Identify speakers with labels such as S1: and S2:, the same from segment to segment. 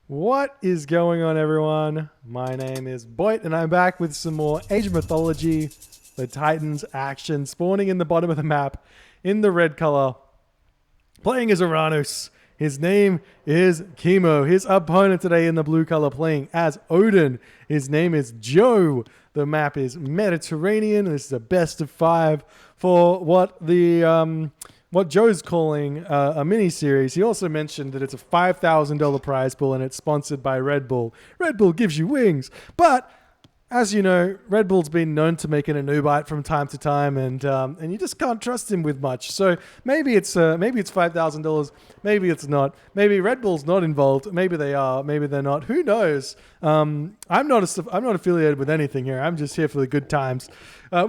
S1: What is going on, everyone? My name is Boyd, and I'm back with some more Age of Mythology, the Titans action, spawning in the bottom of the map in the red color, playing as Oranos. His name is Kimo. His opponent today in the blue color playing as Odin. His name is Joe. The map is Mediterranean. This is a best of 5 for what Joe's calling a mini-series. He also mentioned that it's a $5,000 prize pool and it's sponsored by Red Bull. Red Bull gives you wings. But as you know, Red Bull's been known to make an Anubite from time to time, and you just can't trust him with much. So maybe it's $5,000, maybe it's not. Maybe Red Bull's not involved. Maybe they are. Maybe they're not. Who knows? I'm not affiliated with anything here. I'm just here for the good times.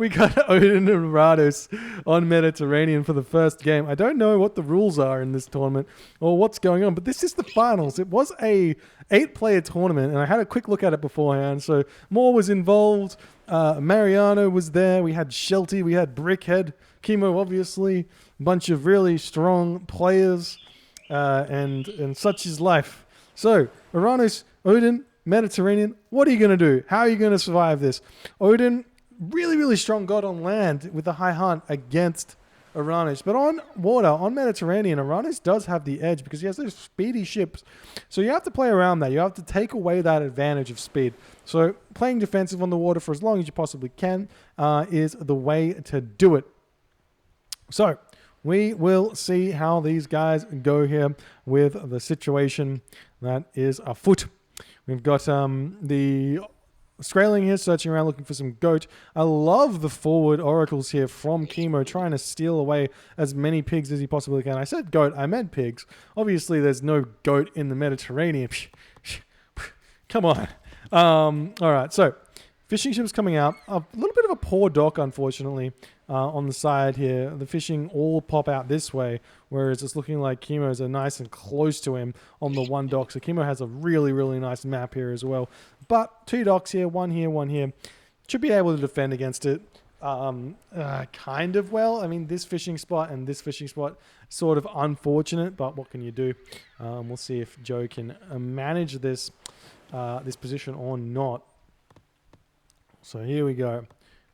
S1: We got Odin and Oranos on Mediterranean for the first game. I don't know what the rules are in this tournament or what's going on, but this is the finals. It was a 8-player tournament, and I had a quick look at it beforehand. So more was involved. Mariano was there. We had Shelty. We had Brickhead. Kimo, obviously. A bunch of really strong players, and such is life. So, Oranos, Odin, Mediterranean, what are you going to do? How are you going to survive this? Odin, really, really strong god on land with a high hunt against Oranos. But on water, on Mediterranean, Oranos does have the edge because he has those speedy ships. So you have to play around that. You have to take away that advantage of speed. So playing defensive on the water for as long as you possibly can is the way to do it. So we will see how these guys go here with the situation that is afoot. We've got the Skraeling here, searching around looking for some goat. I love the forward oracles here from Kimo, trying to steal away as many pigs as he possibly can. I said goat, I meant pigs. Obviously, there's no goat in the Mediterranean. Come on. All right, so fishing ships coming out. A little bit of a poor dock, unfortunately, on the side here. The fishing all pop out this way, whereas it's looking like Kimo's are nice and close to him on the one dock. So Kimo has a really, really nice map here as well. But 2 docks here, one here, one here. Should be able to defend against it kind of well. I mean, this fishing spot and this fishing spot, sort of unfortunate, but what can you do? We'll see if Joe can manage this position or not. So here we go.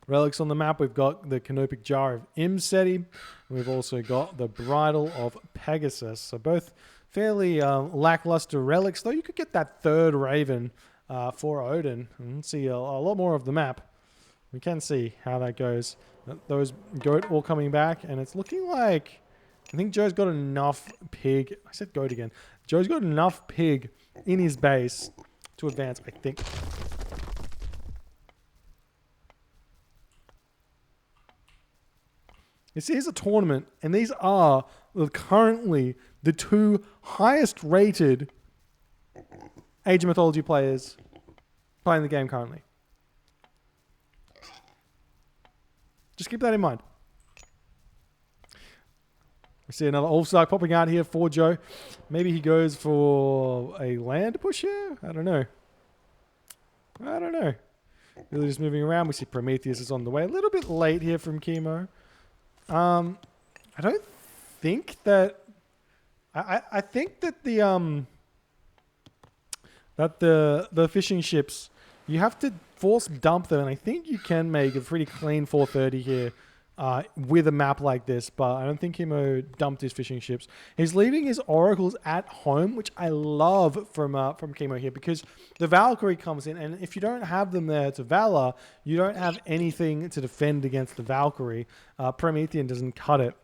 S1: Relics on the map. We've got the canopic jar of Imseti. We've also got the bridle of Pegasus. So both fairly lackluster relics, though you could get that third raven for Odin and see a lot more of the map. We can see how that goes. Those goat all coming back, and it's looking like I think Joe's got enough pig. I said goat again. Joe's got enough pig in his base to advance, I think. This is a tournament, and these are currently the 2 highest rated Age of Mythology players playing the game currently. Just keep that in mind. We see another All-Star popping out here for Joe. Maybe he goes for a land push here? I don't know. Really just moving around. We see Prometheus is on the way. A little bit late here from Kimo. I don't think that... I think that the fishing ships, you have to force dump them, and I think you can make a pretty clean 430 here with a map like this, but I don't think Kimo dumped his fishing ships. He's leaving his oracles at home, which I love from Kimo here, because the Valkyrie comes in, and if you don't have them there to Valor, you don't have anything to defend against the Valkyrie. Promethean doesn't cut it.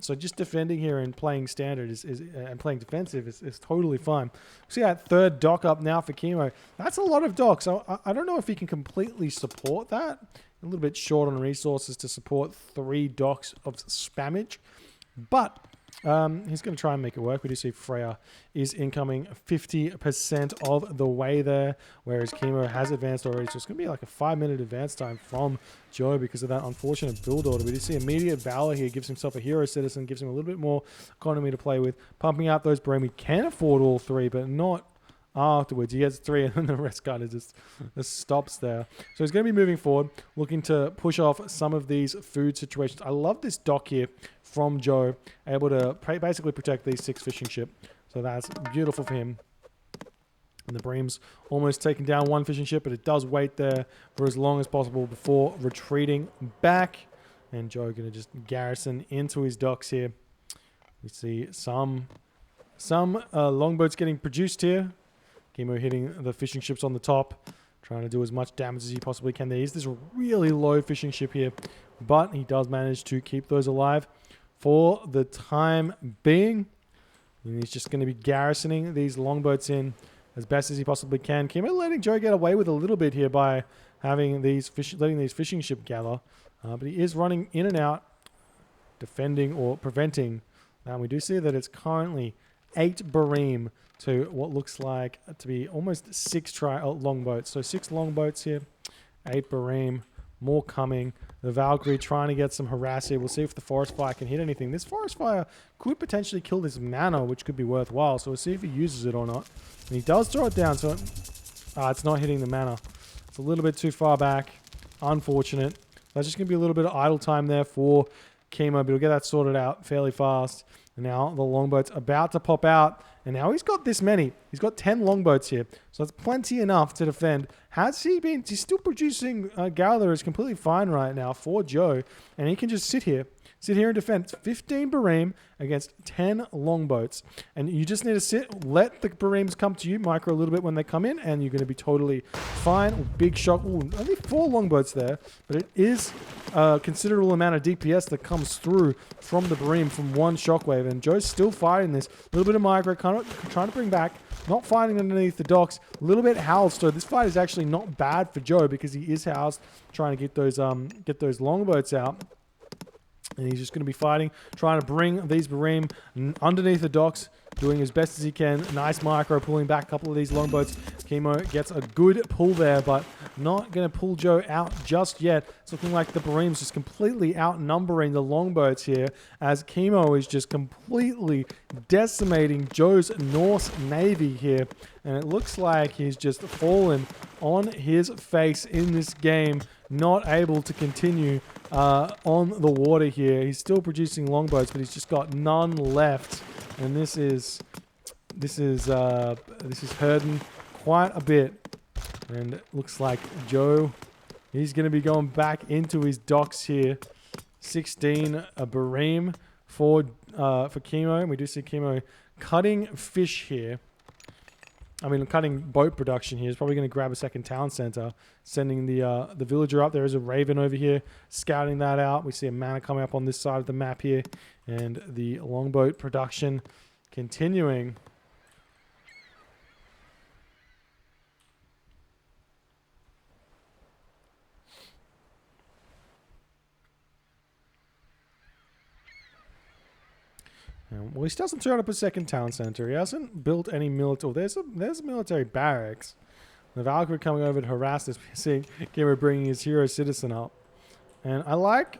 S1: So just defending here and playing standard and playing defensive is totally fine. See that third dock up now for Kimo. That's a lot of docks. So I don't know if he can completely support that. A little bit short on resources to support 3 docks of spammage. But he's going to try and make it work. We do see Freya is incoming 50% of the way there, whereas Kimo has advanced already. So it's going to be like a 5-minute advance time from Joe because of that unfortunate build order. We do see immediate Valor here. Gives himself a hero citizen. Gives him a little bit more economy to play with. Pumping out those Bremi. Can afford all 3, but not afterwards. He has 3 and then the rest kind of just stops there. So he's going to be moving forward, looking to push off some of these food situations. I love this dock here from Joe, able to basically protect these 6 fishing ships. So that's beautiful for him. And the Bream's almost taken down one fishing ship, but it does wait there for as long as possible before retreating back. And Joe going to just garrison into his docks here. We see some longboats getting produced here. Kimo hitting the fishing ships on the top, trying to do as much damage as he possibly can. There is this really low fishing ship here, but he does manage to keep those alive for the time being. And he's just going to be garrisoning these longboats in as best as he possibly can. Kimo letting Joe get away with a little bit here by having letting these fishing ships gather. But he is running in and out, defending or preventing. And we do see that it's currently 8 Bareem to what looks like to be almost 6 longboats. So 6 longboats here, 8 Bareem, more coming. The Valkyrie trying to get some harass here. We'll see if the forest fire can hit anything. This forest fire could potentially kill this mana, which could be worthwhile. So we'll see if he uses it or not. And he does throw it down, so it's not hitting the mana. It's a little bit too far back. Unfortunate. That's just going to be a little bit of idle time there for Kimo, but he'll get that sorted out fairly fast. And now the longboat's about to pop out. And now he's got this many. He's got 10 longboats here. So that's plenty enough to defend. He's still producing Gather is completely fine right now for Joe. And he can just sit here and defend. It's 15 Bareem against 10 longboats. And you just need to let the Bareems come to you, micro a little bit when they come in, and you're going to be totally fine. Big shock. Ooh, only 4 longboats there, but it is a considerable amount of DPS that comes through from the Bareem from one shockwave. And Joe's still fighting this. A little bit of micro, kind of trying to bring back, not fighting underneath the docks. A little bit housed. So this fight is actually not bad for Joe because he is housed, trying to get those longboats out. And he's just going to be fighting, trying to bring these Bareem underneath the docks, doing as best as he can. Nice micro, pulling back a couple of these longboats. Kimo gets a good pull there, but not going to pull Joe out just yet. It's looking like the Bareem's just completely outnumbering the longboats here, as Kimo is just completely decimating Joe's Norse Navy here. And it looks like he's just fallen on his face in this game, not able to continue on the water here. He's still producing longboats, but he's just got none left. And this is hurting quite a bit. And it looks like Joe, he's going to be going back into his docks here. 16 Bareem for Kimo. And we do see Kimo cutting fish here. Cutting boat production here. He's probably going to grab a second town center, sending the villager up. There is a raven over here, scouting that out. We see a mana coming up on this side of the map here, and the longboat production continuing. Well, he still hasn't thrown up a second town center. He hasn't built any military. There's a military barracks. The Valkyrie coming over to harass this. Seeing Kimo bringing his hero citizen up, and I like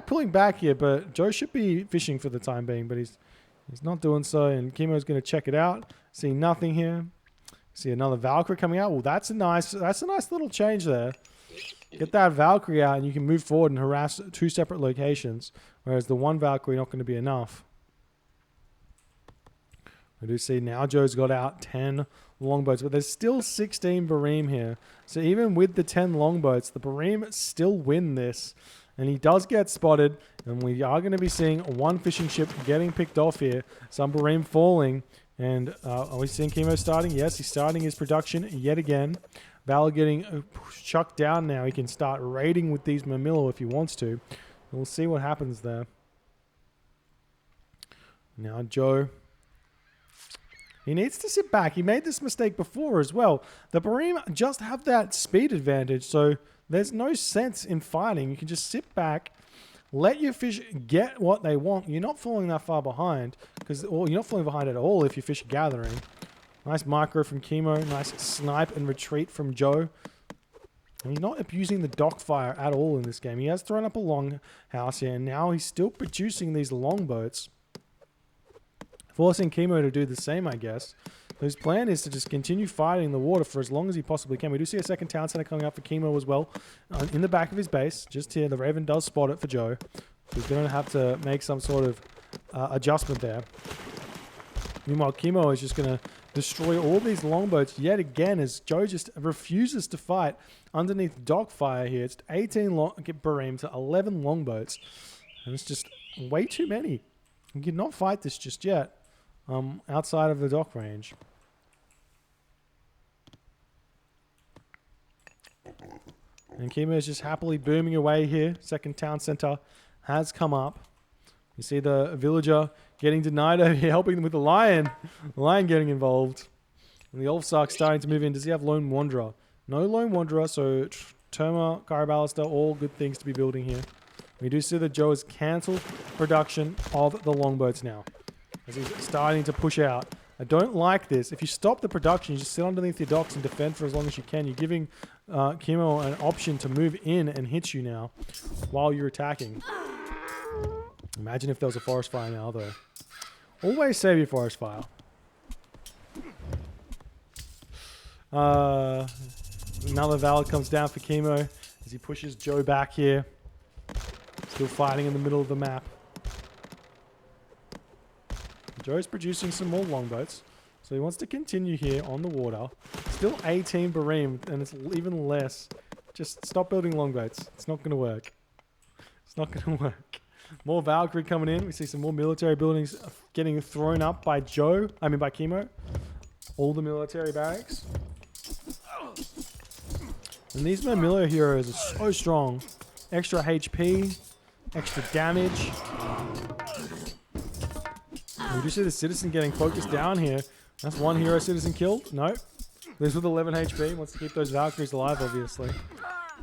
S1: pulling back here, but Joe should be fishing for the time being, but he's not doing so. And Kimo's going to check it out. See nothing here. See another Valkyrie coming out. Well, that's a nice little change there. Get that Valkyrie out, and you can move forward and harass 2 separate locations. Whereas the one Valkyrie not going to be enough. We do see now Joe's got out 10 longboats, but there's still 16 Bareem here. So even with the 10 longboats, the Bareem still win this. And he does get spotted, and we are going to be seeing one fishing ship getting picked off here. Some Bareem falling. And are we seeing Kimo starting? Yes, he's starting his production yet again. Val getting chucked down now. He can start raiding with these Mamilo if he wants to. We'll see what happens there. Now Joe, he needs to sit back. He made this mistake before as well. The Bareem just have that speed advantage, so there's no sense in fighting. You can just sit back, let your fish get what they want. You're not falling that far behind, or you're not falling behind at all if your fish are gathering. Nice micro from Kimo. Nice snipe and retreat from Joe. And he's not abusing the dock fire at all in this game. He has thrown up a long house here, and now he's still producing these longboats, forcing Kimo to do the same, I guess. So his plan is to just continue fighting the water for as long as he possibly can. We do see a second town center coming up for Kimo as well. In the back of his base, just here, the Raven does spot it for Joe. He's going to have to make some sort of adjustment there. Meanwhile, Kimo is just going to destroy all these longboats yet again as Joe just refuses to fight underneath dock fire here. It's 18 Bareem to 11 longboats. And it's just way too many. You cannot fight this just yet outside of the dock range. And Kimo is just happily booming away here. Second town center has come up. You see the villager getting denied over here, helping them with the lion. The lion getting involved. And the Ulfsark starting to move in. Does he have Lone Wanderer? No Lone Wanderer, so Terma, Caraballister, all good things to be building here. We do see that Joe has cancelled production of the longboats now, as he's starting to push out. I don't like this. If you stop the production, you just sit underneath your docks and defend for as long as you can. You're giving Kimo an option to move in and hit you now while you're attacking. Imagine if there was a forest fire now, though. Always save your forest fire. Another Valid comes down for Kimo as he pushes Joe back here. Still fighting in the middle of the map. Joe's producing some more longboats. So he wants to continue here on the water. Still 18 Bareem, and it's even less. Just stop building longboats. It's not going to work. It's not going to work. More Valkyrie coming in. We see some more military buildings getting thrown up by by Kimo. All the military barracks. And these Mamilo heroes are so strong. Extra HP, extra damage. We do see the citizen getting focused down here. That's one hero citizen killed. No. Lives with 11 HP. Wants to keep those Valkyries alive, obviously.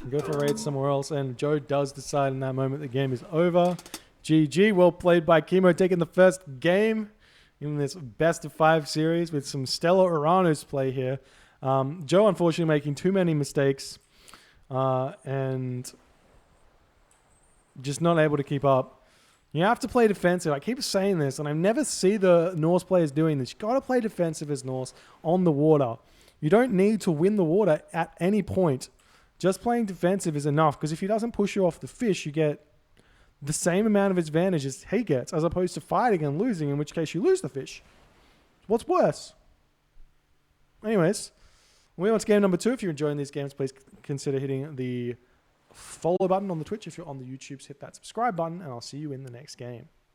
S1: Go for a raid somewhere else. And Joe does decide in that moment the game is over. GG. Well played by Kimo, taking the first game in this best of 5 series with some stellar Oranos play here. Joe, unfortunately, making too many mistakes. And just not able to keep up. You have to play defensive. I keep saying this, and I never see the Norse players doing this. You've got to play defensive as Norse on the water. You don't need to win the water at any point. Just playing defensive is enough, because if he doesn't push you off the fish, you get the same amount of advantage as he gets, as opposed to fighting and losing, in which case you lose the fish. What's worse? Anyways, moving on to game number 2. If you're enjoying these games, please consider hitting the follow button on the Twitch. If you're on the YouTubes, hit that subscribe button, and I'll see you in the next game.